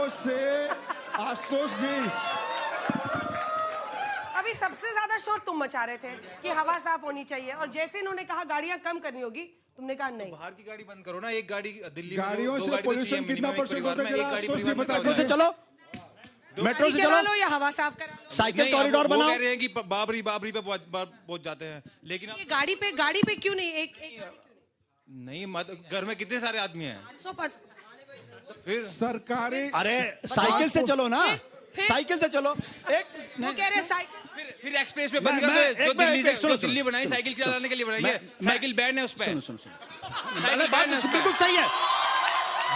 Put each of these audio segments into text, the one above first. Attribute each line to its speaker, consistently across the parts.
Speaker 1: आशुतोष जी,
Speaker 2: अभी सबसे ज्यादा शोर तुम मचा रहे थे कि हवा साफ होनी चाहिए, और जैसे इन्होंने कहा गाड़ियां कम करनी होगी, तुमने कहा नहीं।
Speaker 3: बाहर की गाड़ी बंद करो ना, एक गाड़ी दिल्ली
Speaker 1: गाड़ियों से पोल्यूशन कितना परसेंट होता है आशुतोष जी बता
Speaker 4: मेट्रो से चलो, मेट्रो से चलो,
Speaker 2: लो या हवा साफ करा लो।
Speaker 4: साइकिल कॉरिडोर बनाओ।
Speaker 3: कह रहे हैं कि बाबरी पे पहुंच जाते हैं, लेकिन
Speaker 2: ये गाड़ी पे क्यों नहीं? एक
Speaker 3: नहीं, घर में कितने सारे आदमी हैं?
Speaker 2: 500
Speaker 3: फिर
Speaker 1: सरकारी,
Speaker 4: अरे साइकिल से चलो ना, साइकिल से चलो।
Speaker 2: वो कह रहे साइकिल,
Speaker 3: फिर एक्सप्रेस पे बंद कर दे, जो दिल्ली बनाई साइकिल चलाने के लिए बनाई है, साइकिल बैन है उस पर।
Speaker 4: सुनो, बात बिल्कुल सही है,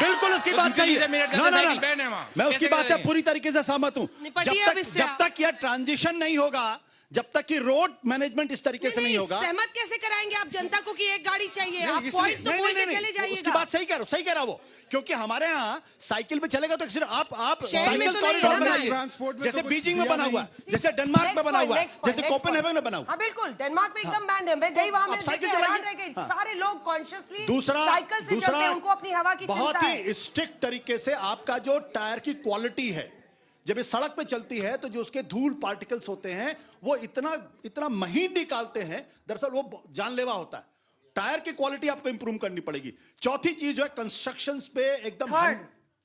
Speaker 4: बिल्कुल उसकी बात सही है। मैं उसकी बात से पूरी तरीके से सहमत हूँ। जब तक यह ट्रांजिशन नहीं होगा, जब तक कि रोड मैनेजमेंट इस तरीके से नहीं होगा,
Speaker 2: सहमत कैसे कराएंगे आप जनता को कि एक गाड़ी चाहिए? आप पॉइंट तो बोल के चले जाइएगा।
Speaker 4: उसकी बात सही कह रहा वो, क्योंकि हमारे यहाँ साइकिल पे चलेगा तो सिर्फ आप
Speaker 2: शहर में
Speaker 4: साइकिल
Speaker 2: तो
Speaker 4: कॉरिडोर
Speaker 2: नहीं है ना,
Speaker 4: बनाइए, जैसे बीजिंग में बना हुआ है, जैसे डेनमार्क में बना हुआ है, जैसे कोपेनहेगन में बना हुआ।
Speaker 2: हाँ बिल्कुल, डेनमार्क में एकदम बैंड है। मैं गई वहां, मैं
Speaker 4: साइकिल
Speaker 2: हैरान रह गई। सारे लोग कॉन्शियसली
Speaker 4: दूसरा
Speaker 2: साइकिल से चलते हैं, उनको अपनी हवा की चिंता है।
Speaker 4: बहुत ही स्ट्रिक्ट तरीके से आपका जो टायर की क्वालिटी है, जब ये सड़क पे चलती है तो जो उसके धूल पार्टिकल्स होते हैं वो इतना महीन निकालते हैं, दरअसल वो जानलेवा होता है। टायर की क्वालिटी आपको इंप्रूव करनी पड़ेगी। चौथी चीज जो है कंस्ट्रक्शंस पे एकदम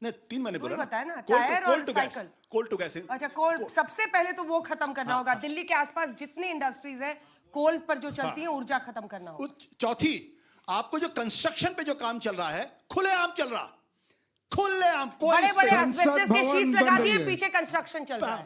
Speaker 4: नहीं, 3 महीने बोला
Speaker 2: बताया ना, टायर और साइकिल,
Speaker 4: कोल टू गैस।
Speaker 2: अच्छा, कोल सबसे पहले तो वो खत्म करना होगा। दिल्ली के आसपास जितनी इंडस्ट्रीज है कोल पर जो चलती है, ऊर्जा खत्म करना होगा।
Speaker 4: चौथी, आपको जो कंस्ट्रक्शन पे जो काम चल रहा है खुलेआम चल रहा, खुलेआम,
Speaker 2: बड़े एस्बेस्टस के शीट्स लगा दिए, पीछे कंस्ट्रक्शन चल रहा है,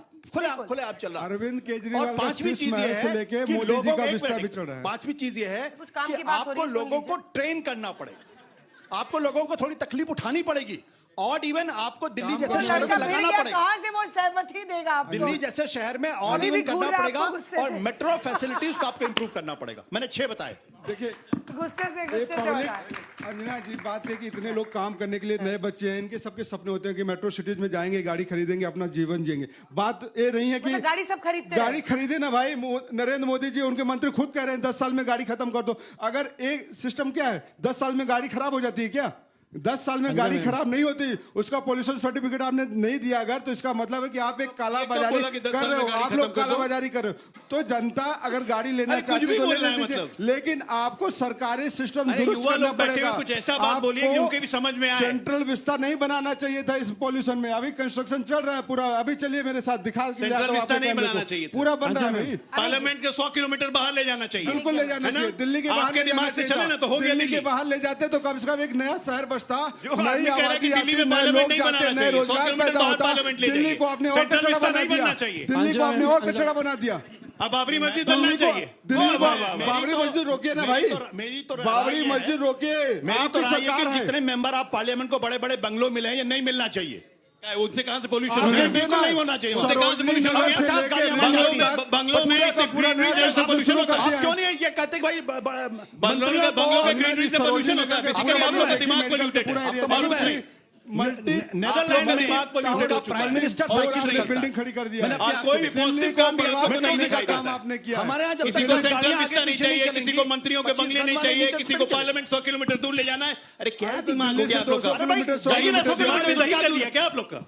Speaker 4: खुलेआम चल रहा है।
Speaker 1: अरविंद केजरीवाल
Speaker 4: और पांचवी चीज ये है
Speaker 1: लेके
Speaker 4: कि
Speaker 1: मोदी जी का
Speaker 4: एक
Speaker 1: विस्तार
Speaker 4: मिनट,
Speaker 1: भी चल रहा है।
Speaker 4: पांचवी चीज ये है कि
Speaker 2: आपको
Speaker 4: आपको लोगों को ट्रेन करना पड़ेगा, आपको लोगों को थोड़ी तकलीफ उठानी पड़ेगी, और इवन आपको दिल्ली जैसे शहर में लगाना पड़ेगा।
Speaker 2: कहां से वो सहमति देगा आपको?
Speaker 4: दिल्ली जैसे शहर में और इवन करना पड़ेगा, और मेट्रो फैसिलिटीज को आपको इंप्रूव करना पड़ेगा। मैंने 6 बताए।
Speaker 1: देखिए,
Speaker 2: गुस्से से
Speaker 1: अंजना जी, बात है कि इतने लोग काम करने के लिए, नए बच्चे हैं, इनके सबके सपने होते हैं कि मेट्रो सिटीज में जाएंगे, गाड़ी खरीदेंगे, अपना जीवन जिएंगे। बात ये नहीं है कि
Speaker 2: गाड़ी सब खरीदते,
Speaker 1: गाड़ी खरीदे ना भाई। नरेंद्र मोदी जी, उनके मंत्री खुद कह रहे हैं 10 साल में गाड़ी खत्म कर दो। अगर एक सिस्टम क्या है, 10 साल में गाड़ी खराब हो जाती है क्या? 10 साल में गाड़ी खराब नहीं होती, उसका पोल्यूशन सर्टिफिकेट आपने नहीं दिया अगर, तो इसका मतलब है कि आप एक काला बाजारी कर रहे हो, आप लोग काला बाजारी कर रहे हो। तो जनता अगर गाड़ी लेना चाहती है तो ले लीजिए, लेकिन आपको सरकारी सिस्टम दुरुस्त करना पड़ेगा।
Speaker 5: कुछ ऐसा बात बोलिए कि उनके भी समझ में आए।
Speaker 1: सेंट्रल विस्ता नहीं बनाना चाहिए था इस पोल्यूशन में। अभी कंस्ट्रक्शन चल रहा है पूरा, अभी चलिए मेरे साथ दिखा
Speaker 5: नहीं बनाना चाहिए,
Speaker 1: पूरा बन रहा है।
Speaker 5: पार्लियामेंट के 100 किलोमीटर बाहर ले जाना चाहिए,
Speaker 1: बिल्कुल ले जाना चाहिए। दिल्ली के बाहर
Speaker 5: दिमाग से चले ना तो हो गया।
Speaker 1: दिल्ली के बाहर ले जाते तो कम से कम एक नया शहर बसता,
Speaker 5: नई आबादी आती, नए लोग जाते, नए रोजगार पैदा होता। दिल्ली को आपने और कचरा बना दिया, दिल्ली को आपने और कचरा बना दिया। अब बाबरी मस्जिद बनना चाहिए।
Speaker 1: बाबरी मस्जिद रोकिए ना भाई, बाबरी मस्जिद रोकिए।
Speaker 4: मेरी तो राय है कि जितने मेंबर आप पार्लियामेंट को बड़े बड़े बंगलों मिले हैं, ये नहीं मिलना चाहिए।
Speaker 5: उनसे कहां से पोल्यूशन
Speaker 4: बिल्कुल नहीं होना चाहिए।
Speaker 5: उनसे कहां से पोल्यूशन हो गया?
Speaker 4: 50 गाड़ियां
Speaker 5: बंगलों में पोल्यूशन होता है।
Speaker 4: आप क्यों नहीं ये कहते कि भाई
Speaker 5: बंगलों के ग्रीनरी से पोल्यूशन होता है? बेसिकली आप लोग का दिमाग पोल्यूटेड है।
Speaker 4: नेदरलैंड में प्राइम मिनिस्टर साइकिल
Speaker 1: बिल्डिंग खड़ी कर दिया।
Speaker 5: कोई भी पॉजिटिव काम नहीं दिखाई
Speaker 1: काम
Speaker 5: देता।
Speaker 1: आपने किया।
Speaker 4: हमारे यहाँ जब
Speaker 5: किसी को सेंट्रल विस्ता नहीं चाहिए, किसी को मंत्रियों के बंगले नहीं चाहिए, किसी को पार्लियामेंट 100 किलोमीटर दूर ले जाना है। अरे क्या दिमाग हो गया आप लोग का? क्या आप लोग का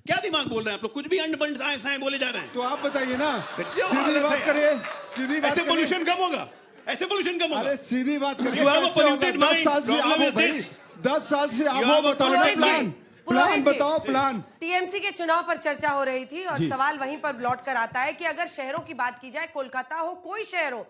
Speaker 5: क्या दिमाग बोल रहे हैं आप लोग? कुछ भी अंड बंड साए बोले जा रहे हैं।
Speaker 1: तो आप बताइए ना, सीधी बात करिए, सीधी बात।
Speaker 5: ऐसे पोल्यूशन कम होगा, ऐसे पोल्यूशन कम होगा।
Speaker 1: अरे सीधी बात करिए।
Speaker 5: 10
Speaker 1: साल से आप हो भाई, 10 साल से आप हो, बताओ ना प्लान बताओ, प्लान।
Speaker 2: टीएमसी के चुनाव पर चर्चा हो रही थी, और सवाल वहीं पर लौट कर आता है कि अगर शहरों की बात की जाए, कोलकाता हो, कोई शहर हो,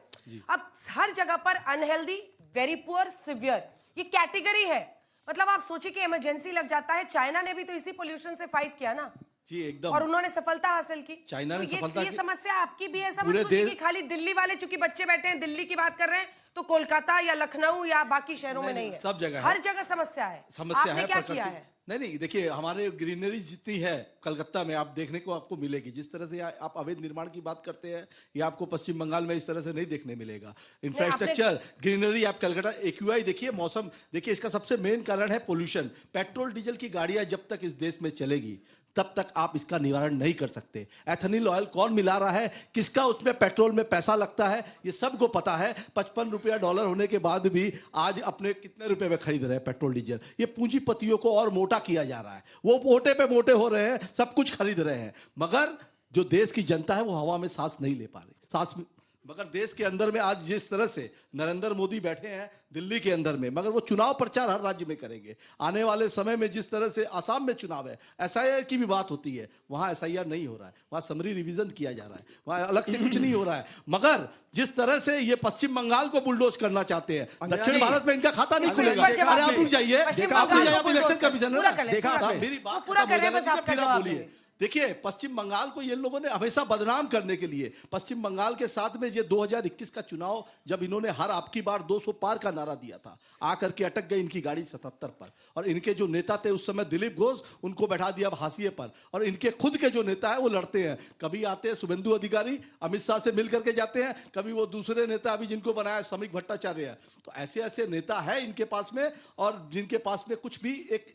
Speaker 2: अब हर जगह पर अनहेल्दी, वेरी पुअर, सिवियर, ये कैटेगरी है। मतलब आप सोचिए कि इमरजेंसी लग जाता है। चाइना ने भी तो इसी पोल्यूशन से फाइट किया ना
Speaker 6: जी, एकदम,
Speaker 2: और उन्होंने सफलता हासिल की।
Speaker 6: चाइना ने सफलता
Speaker 2: ये समस्या आपकी भी है। समझ सोचिए कि खाली दिल्ली वाले चूंकि बच्चे बैठे हैं दिल्ली की बात कर रहे हैं, तो कोलकाता या लखनऊ या बाकी शहरों में नहीं है,
Speaker 6: सब जगह
Speaker 2: हर जगह समस्या है। आपने क्या किया है?
Speaker 6: नहीं, देखिए हमारे ग्रीनरी जितनी है कलकत्ता में आप देखने को आपको मिलेगी। जिस तरह से आप अवैध निर्माण की बात करते हैं, ये आपको पश्चिम बंगाल में इस तरह से नहीं देखने मिलेगा। इंफ्रास्ट्रक्चर, ग्रीनरी, आप कलकत्ता एक्यूआई देखिए, मौसम देखिए, इसका सबसे मेन कारण है पोल्यूशन। पेट्रोल डीजल की गाड़ियां जब तक इस देश में चलेगी तब तक आप इसका निवारण नहीं कर सकते। एथेनॉल ऑयल कौन मिला रहा है, किसका उसमें पेट्रोल में पैसा लगता है, ये सबको पता है। 55 रुपया डॉलर होने के बाद भी आज अपने कितने रुपए में खरीद रहे हैं पेट्रोल डीजल। ये पूंजीपतियों को और मोटा किया जा रहा है, वो मोटे पे मोटे हो रहे हैं, सब कुछ खरीद रहे हैं, मगर जो देश की जनता है वो हवा में सांस नहीं ले पा रही। मगर देश के अंदर में आज जिस तरह से नरेंद्र मोदी बैठे हैं दिल्ली के अंदर में, मगर वो चुनाव प्रचार हर राज्य में करेंगे। आने वाले समय में जिस तरह से आसाम में चुनाव है, SIR की भी बात होती है, वहां SIR नहीं हो रहा है, वहां समरी रिवीजन किया जा रहा है, वहां अलग से कुछ नहीं हो रहा है। मगर जिस तरह से ये पश्चिम बंगाल को बुलडोज करना चाहते हैं, दक्षिण भारत में इनका खाता नहीं खुलेगा। अरे आप रुक जाइए, आप इलेक्शन कमीशन है ना, देखा मेरी बात
Speaker 2: पूरा कर रहे हैं, बस आपका जवाब
Speaker 6: बोलिए। देखिए, पश्चिम बंगाल को ये लोगों ने हमेशा बदनाम करने के लिए, पश्चिम बंगाल के साथ में ये 2021 का चुनाव जब इन्होंने हर आपकी बार 200 पार का नारा दिया था, आकर के अटक गई इनकी गाड़ी 77 पर। और इनके जो नेता थे उस समय दिलीप घोष, उनको बैठा दिया हाशिए पर। और इनके खुद के जो नेता है वो लड़ते हैं, कभी आते हैं शुभेंदु अधिकारी, अमित शाह से मिल करके जाते हैं, कभी वो दूसरे नेता अभी जिनको बनाया श्रमिक भट्टाचार्य है। तो ऐसे ऐसे नेता है इनके पास में, और जिनके पास में कुछ भी एक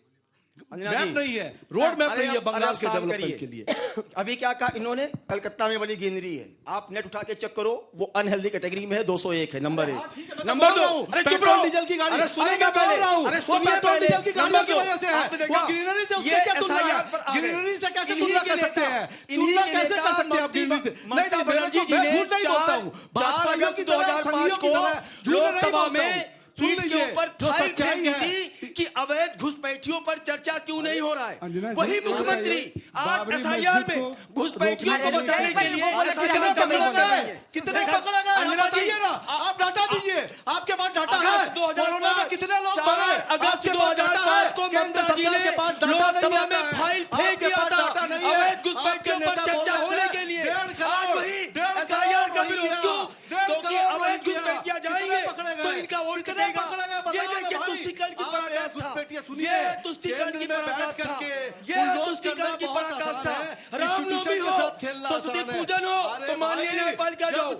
Speaker 6: मैप नहीं है, रोड मैप नहीं है बंगाल के डेवलपमेंट के लिए।
Speaker 7: अभी क्या कहा इन्होंने, कलकत्ता में बड़ी गिनरी है, आप नेट उठा के चेक करो, वो अनहेल्दी कैटेगरी में है, 201 है, नंबर 1। नंबर 2, अरे चुप रहो,
Speaker 6: डीजल की गाड़ी,
Speaker 7: अरे सुनेगा पहले, अरे
Speaker 6: वो पेट्रोल डीजल की गाड़ियों की वजह से है,
Speaker 7: वो
Speaker 6: ग्रीनरी से उससे क्या तुलना है, ग्रीनरी से कैसे तुलना कर सकते हैं, तुलना कैसे कर सकते हैं आप ग्रीनरी से?
Speaker 7: ममता बनर्जी जी ने 4 अगस्त 2005 को लोकसभा में पीठ के ऊपर फाइल फेंक दी थी कि अवैध घुसपैठियों पर चर्चा क्यों नहीं हो रहा है। वही मुख्यमंत्री आज SIR में घुसपैठियों को बचाने के लिए
Speaker 6: कितने पकड़ा गया, बताइए ना, आप डाटा दीजिए, आपके पास डाटा है, कोरोना में कितने लोग मरे।
Speaker 7: अगस्त 2005 को ममता जी ने लोकसभा में फाइल फेंक दिया था अवैध घुसपैठियों पर चर्चा होने के लिए। आज वही SIR का विरोध क्यों, क्योंकि अवैध घुसपैठियां जाएंगे तो इनका वोट कितने। ये देखिए तुष्टीकरण की पराकाष्ठा, ये तुष्टीकरण की पराकाष्ठा, ये तुष्टीकरण की पराकाष्ठा। रामनवमी हो, सरस्वती पूजन हो तो माननीय न्यायपालिका जाओ, और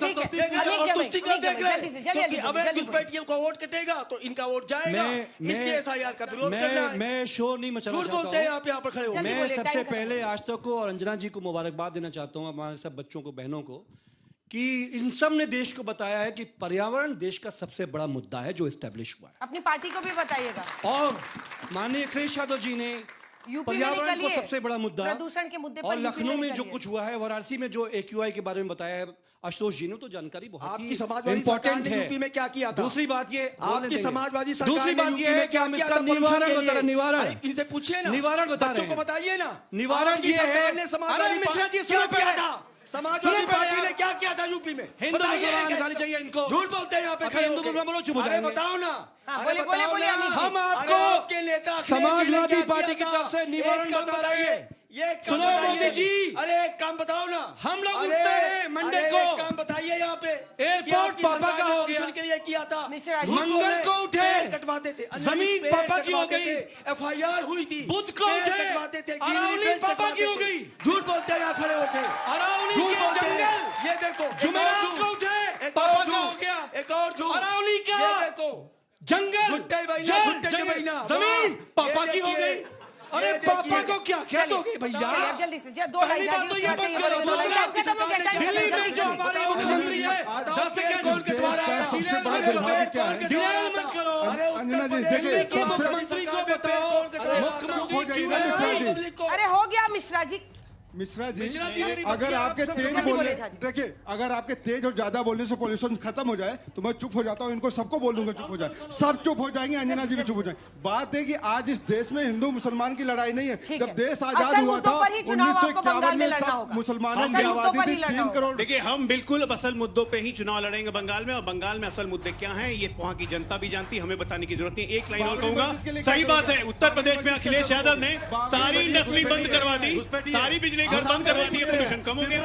Speaker 7: तुष्टीकरण देख रहे हैं क्योंकि अवैध घुसपैठियों का वोट कटेगा तो इनका वोट जाएगा, इसलिए SIR का विरोध करना है।
Speaker 8: मैं शोर नहीं मचाना
Speaker 7: झूठ बोलते हैं आप यहाँ पर खड़े हो।
Speaker 8: मैं सबसे पहले आज तक को और अंजना जी को मुबारकबाद देना चाहता हूँ, हमारे सब बच्चों को, बहनों को, कि इन सब ने देश को बताया है कि पर्यावरण देश का सबसे बड़ा मुद्दा है जो एस्टेब्लिश हुआ है।
Speaker 2: अपनी पार्टी को भी बताइएगा।
Speaker 8: और माननीय अखिलेश यादव जी ने पर्यावरण को सबसे बड़ा मुद्दा,
Speaker 2: प्रदूषण के मुद्दे पर,
Speaker 8: और लखनऊ में जो कुछ हुआ है, वाराणसी में जो AQI के बारे में बताया है आशुतोष जी ने, तो जानकारी बहुत ही इंपॉर्टेंट है।
Speaker 7: यूपी में क्या किया था?
Speaker 8: दूसरी बात ये,
Speaker 7: आपकी समाजवादी सरकार
Speaker 8: दूसरी बात ये है कि हम इसका निवारण,
Speaker 7: इनसे पूछिए ना,
Speaker 8: निवारण बता रहे हैं,
Speaker 7: बताइए ना।
Speaker 8: निवारण ये है, मिश्रा जी सुनो पहले,
Speaker 7: समाजवादी पार्टी ने क्या किया था यूपी में?
Speaker 8: हिंदू मुसलमान गाली चाहिए इनको,
Speaker 7: झूठ बोलते हैं यहाँ पे।
Speaker 8: हिंदू मुसलमान बोलो, चुप हो जाएंगे।
Speaker 7: बताओ ना,
Speaker 2: बोले बोले बोले,
Speaker 8: हम आपको
Speaker 7: नेता
Speaker 8: समाजवादी पार्टी की तरफ से निवारण बता रहे हैं।
Speaker 7: ये
Speaker 8: सुनो मोदी जी,
Speaker 7: अरे एक काम बताओ ना,
Speaker 8: हम लोग उठते हैं मंडे को,
Speaker 7: काम बताइए यहाँ पे।
Speaker 8: एयरपोर्ट पापा का हो गया,
Speaker 7: के लिए किया था,
Speaker 8: मंगल को उठे
Speaker 7: कटवाते थे,
Speaker 8: जमीन पापा की हो गई,
Speaker 7: FIR हुई थी,
Speaker 8: बुध को उठे
Speaker 7: कटवाते थे,
Speaker 8: अरावली पापा की हो गई।
Speaker 7: झूठ बोलते हैं यहाँ खड़े होके,
Speaker 8: अरावली के जंगल,
Speaker 7: ये देखो
Speaker 8: जुमेरात को उठे पापा का हो गया।
Speaker 7: एक और झूठ,
Speaker 8: अरावली का
Speaker 7: ये देखो
Speaker 8: जंगल, जमीन पापा की हो गई। अरे पापा को क्या क्या दोगे भैया?
Speaker 2: जल्दी से 2-2.5
Speaker 8: बात तो ये मत करो, दिल्ली में जो हमारे मुख्यमंत्री है 10 सेकंड बोल के
Speaker 1: सबसे बड़ा दुर्भाग्य क्या है?
Speaker 8: डिनायल मत करो।
Speaker 1: अंजना जी देखिए, सबसे
Speaker 8: मुख्यमंत्री को बताओ, मुख्यमंत्री क्यों नहीं?
Speaker 2: अरे हो गया मिश्रा जी।
Speaker 1: मिश्रा जी, अगर आपके तेज बोलने, देखिए अगर आपके तेज और ज्यादा बोलने से पोल्यूशन खत्म हो जाए तो मैं चुप हो जाता हूँ, इनको सबको बोल दूंगा चुप हो जाए, सब चुप हो जाएंगे, अंजना जी भी चुप हो जाएंगे। बात है कि आज इस देश में हिंदू मुसलमान की लड़ाई नहीं है। जब देश आजाद हुआ था 1951 में, तब मुसलमानों की आबादी थी 3 करोड़।
Speaker 5: देखिए हम बिल्कुल असल मुद्दों पे ही चुनाव लड़ेंगे बंगाल में, और बंगाल में असल मुद्दे क्या हैं ये वहां की जनता भी जानती है, हमें बताने की जरूरत नहीं। एक लाइन और कहूंगा, सही बात है, उत्तर प्रदेश में अखिलेश यादव ने सारी इंडस्ट्री बंद करवा दी, सारी बिजली घर बंद करवा दी, प्रदूषण कम हो गया।